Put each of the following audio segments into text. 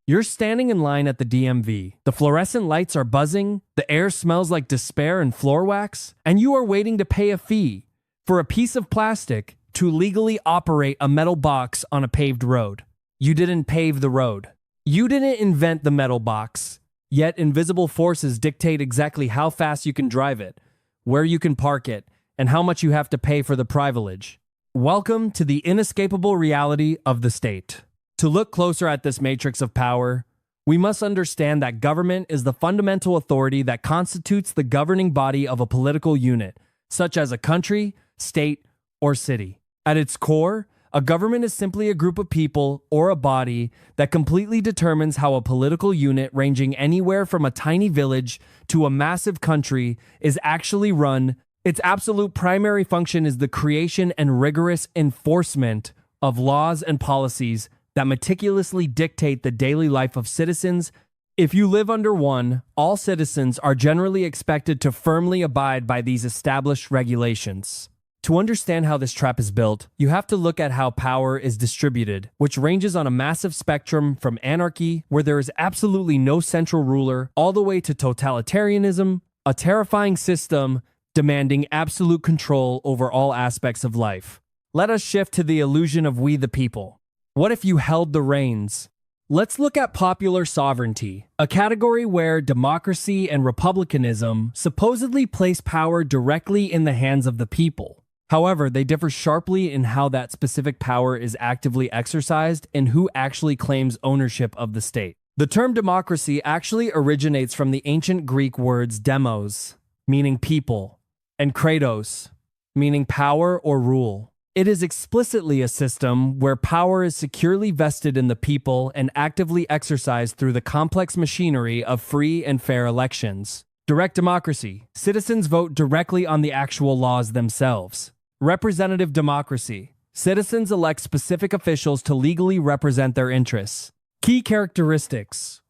You're standing in line at the DMV. The fluorescent lights are buzzing, the air smells like despair and floor wax, and you are waiting to pay a fee for a piece of plastic to legally operate a metal box on a paved road. You didn't pave the road. You didn't invent the metal box, yet invisible forces dictate exactly how fast you can drive it, where you can park it, and how much you have to pay for the privilege. Welcome to the inescapable reality of the state. To look closer at this matrix of power, we must understand that government is the fundamental authority that constitutes the governing body of a political unit, such as a country, state, or city. At its core, a government is simply a group of people or a body that completely determines how a political unit ranging anywhere from a tiny village to a massive country is actually run. Its absolute primary function is the creation and rigorous enforcement of laws and policies that meticulously dictate the daily life of citizens. If you live under one, all citizens are generally expected to firmly abide by these established regulations. To understand how this trap is built, you have to look at how power is distributed, which ranges on a massive spectrum from anarchy, where there is absolutely no central ruler, all the way to totalitarianism, a terrifying system demanding absolute control over all aspects of life. Let us shift to the illusion of we the people. What if you held the reins? Let's look at popular sovereignty, a category where democracy and republicanism supposedly place power directly in the hands of the people. However, they differ sharply in how that specific power is actively exercised and who actually claims ownership of the state. The term democracy actually originates from the ancient Greek words demos, meaning people, and kratos, meaning power or rule. It is explicitly a system where power is securely vested in the people and actively exercised through the complex machinery of free and fair elections. Direct democracy. Citizens vote directly on the actual laws themselves. Representative democracy. Citizens elect specific officials to legally represent their interests. Key characteristics.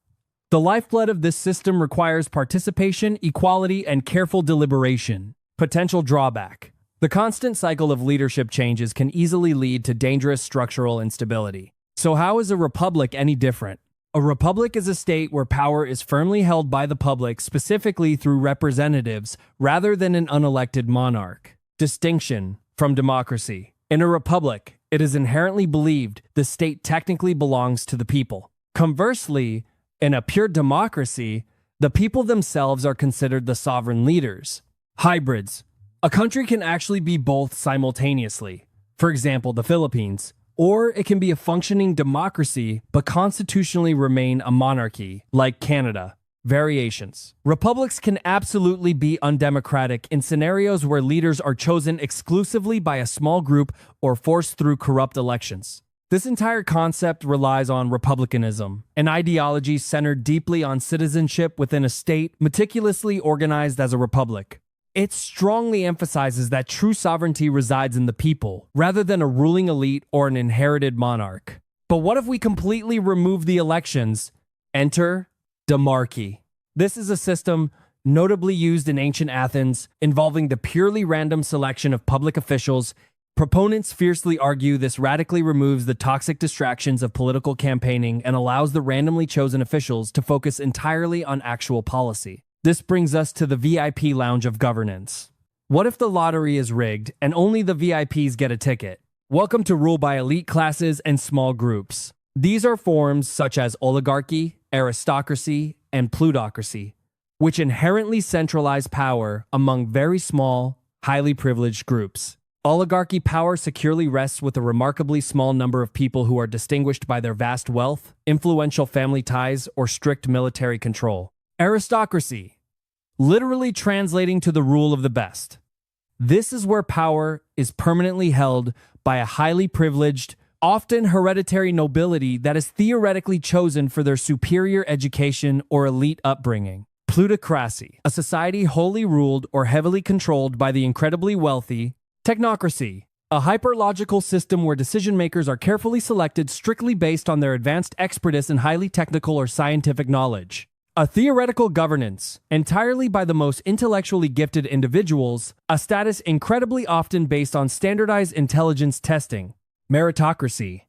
The lifeblood of this system requires participation, equality, and careful deliberation. Potential drawback. The constant cycle of leadership changes can easily lead to dangerous structural instability. So how is a republic any different? A republic is a state where power is firmly held by the public, specifically through representatives, rather than an unelected monarch. Distinction from democracy. In a republic, it is inherently believed the state technically belongs to the people. Conversely, in a pure democracy, the people themselves are considered the sovereign leaders. Hybrids. A country can actually be both simultaneously, for example, the Philippines, or it can be a functioning democracy but constitutionally remain a monarchy, like Canada. Variations. Republics can absolutely be undemocratic in scenarios where leaders are chosen exclusively by a small group or forced through corrupt elections. This entire concept relies on republicanism, an ideology centered deeply on citizenship within a state meticulously organized as a republic. It strongly emphasizes that true sovereignty resides in the people, rather than a ruling elite or an inherited monarch. But what if we completely remove the elections? Enter demarchy. This is a system notably used in ancient Athens, involving the purely random selection of public officials. Proponents fiercely argue this radically removes the toxic distractions of political campaigning and allows the randomly chosen officials to focus entirely on actual policy. This brings us to the VIP lounge of governance. What if the lottery is rigged and only the VIPs get a ticket? Welcome to rule by elite classes and small groups. These are forms such as oligarchy, aristocracy, and plutocracy, which inherently centralize power among very small, highly privileged groups. Oligarchy power securely rests with a remarkably small number of people who are distinguished by their vast wealth, influential family ties, or strict military control. Aristocracy, literally translating to the rule of the best. This is where power is permanently held by a highly privileged, often hereditary nobility that is theoretically chosen for their superior education or elite upbringing. Plutocracy, a society wholly ruled or heavily controlled by the incredibly wealthy. Technocracy, a hyper-logical system where decision-makers are carefully selected strictly based on their advanced expertise in highly technical or scientific knowledge. A theoretical governance, entirely by the most intellectually gifted individuals, a status incredibly often based on standardized intelligence testing. Meritocracy,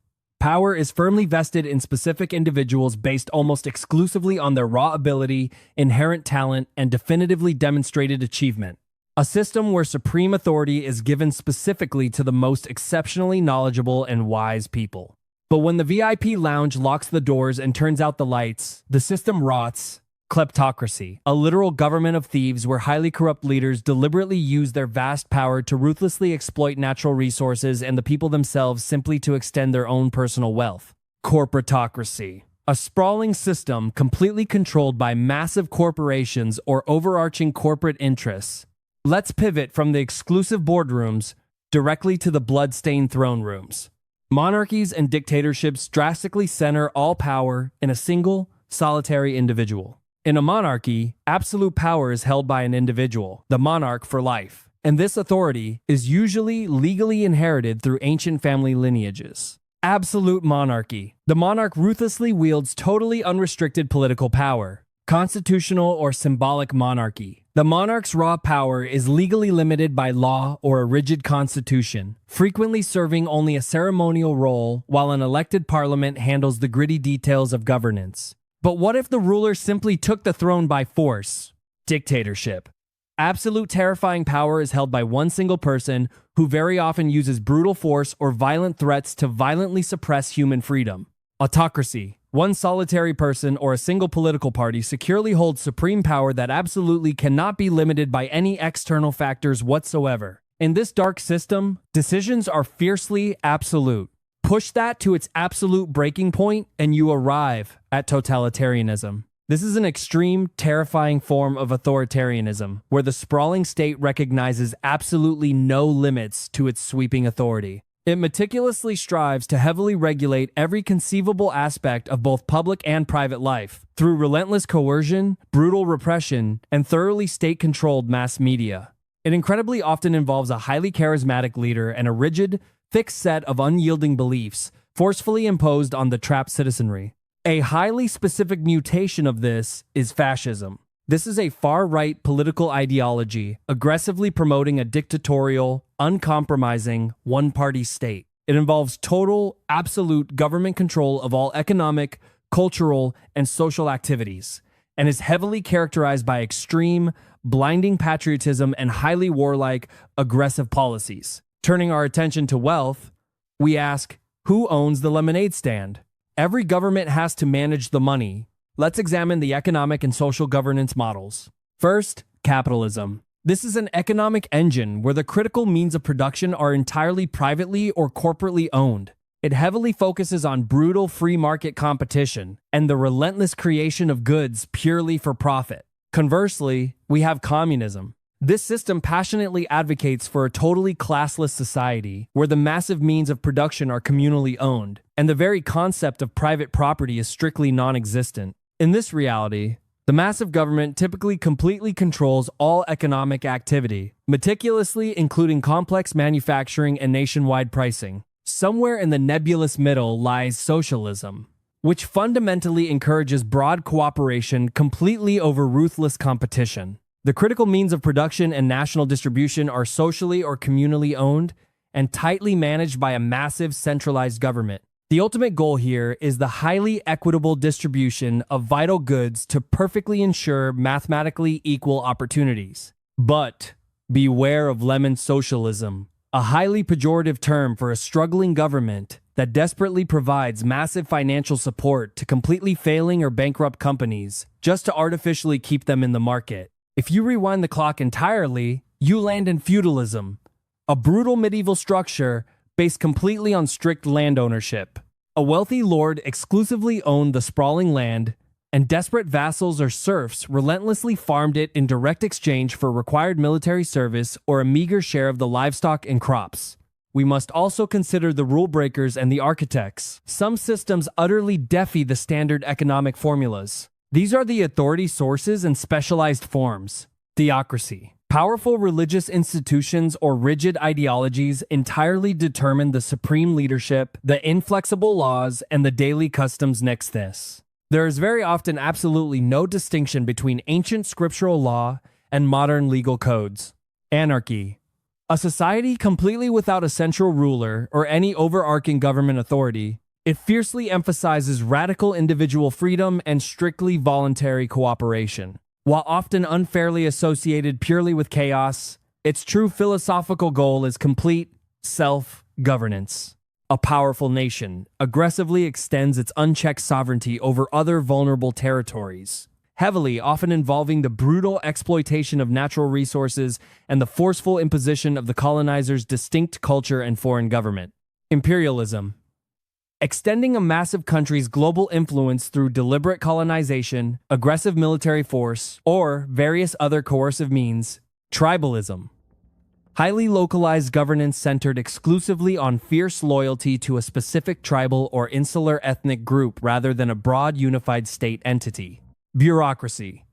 Power is firmly vested in specific individuals based almost exclusively on their raw ability, inherent talent, and definitively demonstrated achievement. A system where supreme authority is given specifically to the most exceptionally knowledgeable and wise people. But when the VIP lounge locks the doors and turns out the lights, the system rots. Kleptocracy, a literal government of thieves where highly corrupt leaders deliberately use their vast power to ruthlessly exploit natural resources and the people themselves simply to extend their own personal wealth. Corporatocracy, a sprawling system completely controlled by massive corporations or overarching corporate interests. Let's pivot from the exclusive boardrooms directly to the blood-stained throne rooms. Monarchies and dictatorships drastically center all power in a single, solitary individual. In a monarchy, absolute power is held by an individual, the monarch for life, and this authority is usually legally inherited through ancient family lineages. Absolute monarchy. The monarch ruthlessly wields totally unrestricted political power. Constitutional or symbolic monarchy. The monarch's raw power is legally limited by law or a rigid constitution, frequently serving only a ceremonial role while an elected parliament handles the gritty details of governance. But what if the ruler simply took the throne by force? Dictatorship. Absolute terrifying power is held by one single person who very often uses brutal force or violent threats to violently suppress human freedom. Autocracy. One solitary person or a single political party securely holds supreme power that absolutely cannot be limited by any external factors whatsoever. In this dark system, decisions are fiercely absolute. Push that to its absolute breaking point, and you arrive at totalitarianism. This is an extreme, terrifying form of authoritarianism, where the sprawling state recognizes absolutely no limits to its sweeping authority. It meticulously strives to heavily regulate every conceivable aspect of both public and private life, through relentless coercion, brutal repression, and thoroughly state-controlled mass media. It incredibly often involves a highly charismatic leader and a rigid, fixed set of unyielding beliefs, forcefully imposed on the trapped citizenry. A highly specific mutation of this is fascism. This is a far-right political ideology, aggressively promoting a dictatorial, uncompromising, one-party state. It involves total, absolute government control of all economic, cultural, and social activities, and is heavily characterized by extreme, blinding patriotism and highly warlike, aggressive policies. Turning our attention to wealth, we ask, who owns the lemonade stand? Every government has to manage the money. Let's examine the economic and social governance models. First, capitalism. This is an economic engine where the critical means of production are entirely privately or corporately owned. It heavily focuses on brutal free market competition and the relentless creation of goods purely for profit. Conversely, we have communism. This system passionately advocates for a totally classless society where the massive means of production are communally owned, and the very concept of private property is strictly non-existent. In this reality, the massive government typically completely controls all economic activity, meticulously including complex manufacturing and nationwide pricing. Somewhere in the nebulous middle lies socialism, which fundamentally encourages broad cooperation completely over ruthless competition. The critical means of production and national distribution are socially or communally owned and tightly managed by a massive centralized government. The ultimate goal here is the highly equitable distribution of vital goods to perfectly ensure mathematically equal opportunities. But beware of lemon socialism, a highly pejorative term for a struggling government that desperately provides massive financial support to completely failing or bankrupt companies just to artificially keep them in the market. If you rewind the clock entirely, you land in feudalism, a brutal medieval structure based completely on strict land ownership. A wealthy lord exclusively owned the sprawling land, and desperate vassals or serfs relentlessly farmed it in direct exchange for required military service or a meager share of the livestock and crops. We must also consider the rule breakers and the architects. Some systems utterly defy the standard economic formulas. These are the authority sources and specialized forms. Theocracy. Powerful religious institutions or rigid ideologies entirely determine the supreme leadership, the inflexible laws, and the daily customs next this. There is very often absolutely no distinction between ancient scriptural law and modern legal codes. Anarchy. A society completely without a central ruler or any overarching government authority, It fiercely emphasizes radical individual freedom and strictly voluntary cooperation. While often unfairly associated purely with chaos, its true philosophical goal is complete self-governance. A powerful nation aggressively extends its unchecked sovereignty over other vulnerable territories, heavily often involving the brutal exploitation of natural resources and the forceful imposition of the colonizer's distinct culture and foreign government. Imperialism. Extending a massive country's global influence through deliberate colonization, aggressive military force, or various other coercive means. Tribalism. Highly localized governance centered exclusively on fierce loyalty to a specific tribal or insular ethnic group rather than a broad unified state entity. Bureaucracy.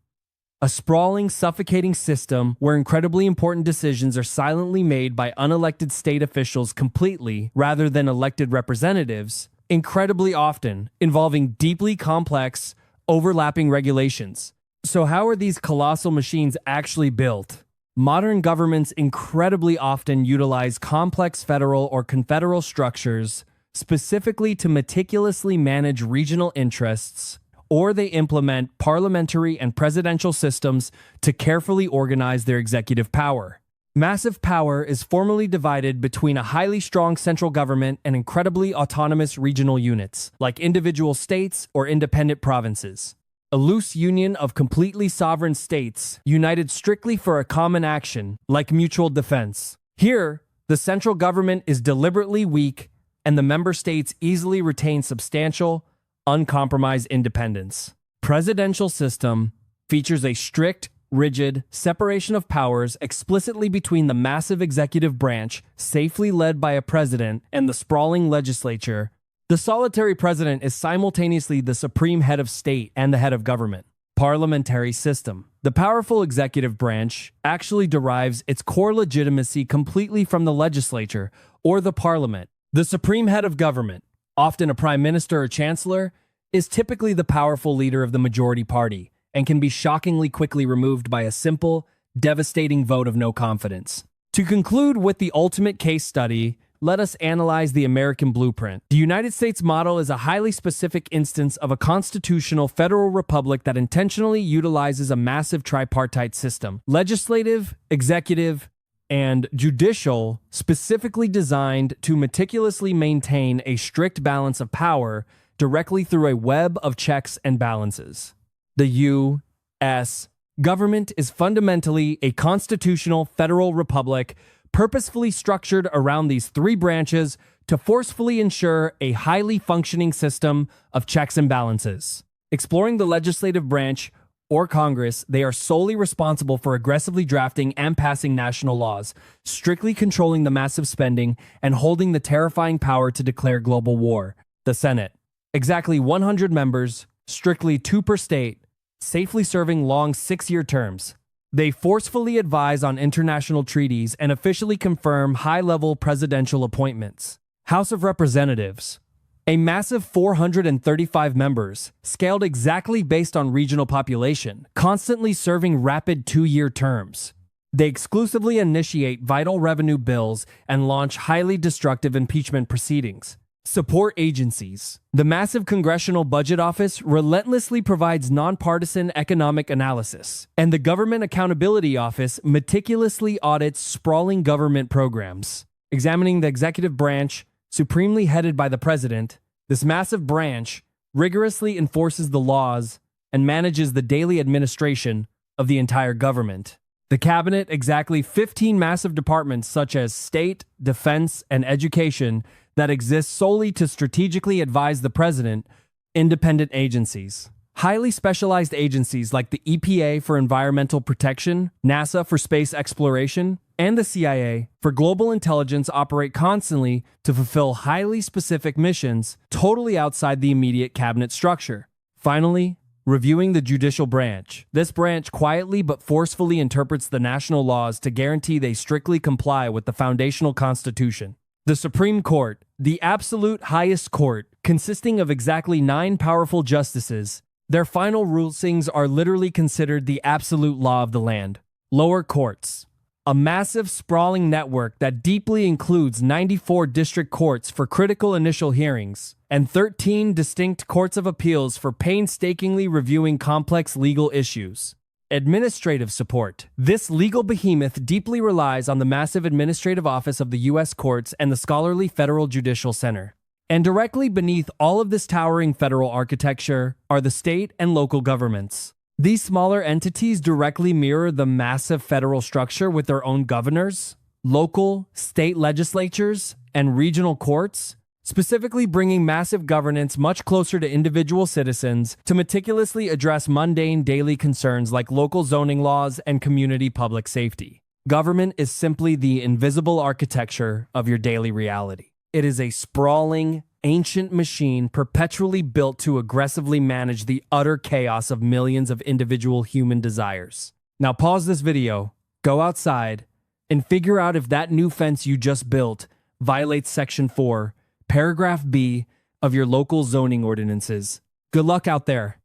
A sprawling, suffocating system where incredibly important decisions are silently made by unelected state officials completely rather than elected representatives, incredibly often involving deeply complex, overlapping regulations. So how are these colossal machines actually built? Modern governments incredibly often utilize complex federal or confederal structures specifically to meticulously manage regional interests, or they implement parliamentary and presidential systems to carefully organize their executive power. Massive power is formally divided between a highly strong central government and incredibly autonomous regional units, like individual states or independent provinces. A loose union of completely sovereign states, united strictly for a common action, like mutual defense. Here, the central government is deliberately weak, and the member states easily retain substantial, uncompromised independence. Presidential system features a strict, rigid separation of powers explicitly between the massive executive branch, safely led by a president, and the sprawling legislature. The solitary president is simultaneously the supreme head of state and the head of government. Parliamentary system. The powerful executive branch actually derives its core legitimacy completely from the legislature or the parliament. The supreme head of government, often a prime minister or chancellor, is typically the powerful leader of the majority party and can be shockingly quickly removed by a simple, devastating vote of no confidence. To conclude with the ultimate case study, let us analyze the American blueprint. The United States model is a highly specific instance of a constitutional federal republic that intentionally utilizes a massive tripartite system, legislative, executive, and judicial, specifically designed to meticulously maintain a strict balance of power directly through a web of checks and balances. The U.S. government is fundamentally a constitutional federal republic purposefully structured around these three branches to forcefully ensure a highly functioning system of checks and balances. Exploring the legislative branch or Congress, they are solely responsible for aggressively drafting and passing national laws, strictly controlling the massive spending, and holding the terrifying power to declare global war. The Senate. Exactly 100 members, strictly 2 per state, safely serving long 6-year terms. They forcefully advise on international treaties and officially confirm high-level presidential appointments. House of Representatives. A massive 435 members, scaled exactly based on regional population, constantly serving rapid 2-year terms. They exclusively initiate vital revenue bills and launch highly destructive impeachment proceedings. Support agencies. The massive Congressional Budget Office relentlessly provides nonpartisan economic analysis, and the Government Accountability Office meticulously audits sprawling government programs. Examining the executive branch, supremely headed by the president, this massive branch rigorously enforces the laws and manages the daily administration of the entire government. The cabinet, exactly 15 massive departments such as state, defense, and education that exist solely to strategically advise the president. Independent agencies. Highly specialized agencies like the EPA for environmental protection, NASA for space exploration, and the CIA for global intelligence operate constantly to fulfill highly specific missions totally outside the immediate cabinet structure. Finally, reviewing the judicial branch. This branch quietly but forcefully interprets the national laws to guarantee they strictly comply with the foundational constitution. The Supreme Court, the absolute highest court, consisting of exactly 9 powerful justices. Their final rulings are literally considered the absolute law of the land. Lower courts. A massive, sprawling network that deeply includes 94 district courts for critical initial hearings and 13 distinct courts of appeals for painstakingly reviewing complex legal issues. Administrative support. This legal behemoth deeply relies on the massive administrative office of the U.S. courts and the scholarly Federal Judicial Center. And directly beneath all of this towering federal architecture are the state and local governments. These smaller entities directly mirror the massive federal structure with their own governors, local, state legislatures, and regional courts, specifically bringing massive governance much closer to individual citizens to meticulously address mundane daily concerns like local zoning laws and community public safety. Government is simply the invisible architecture of your daily reality. It is a sprawling, ancient machine perpetually built to aggressively manage the utter chaos of millions of individual human desires. Now pause this video, go outside, and figure out if that new fence you just built violates Section 4, Paragraph B of your local zoning ordinances. Good luck out there.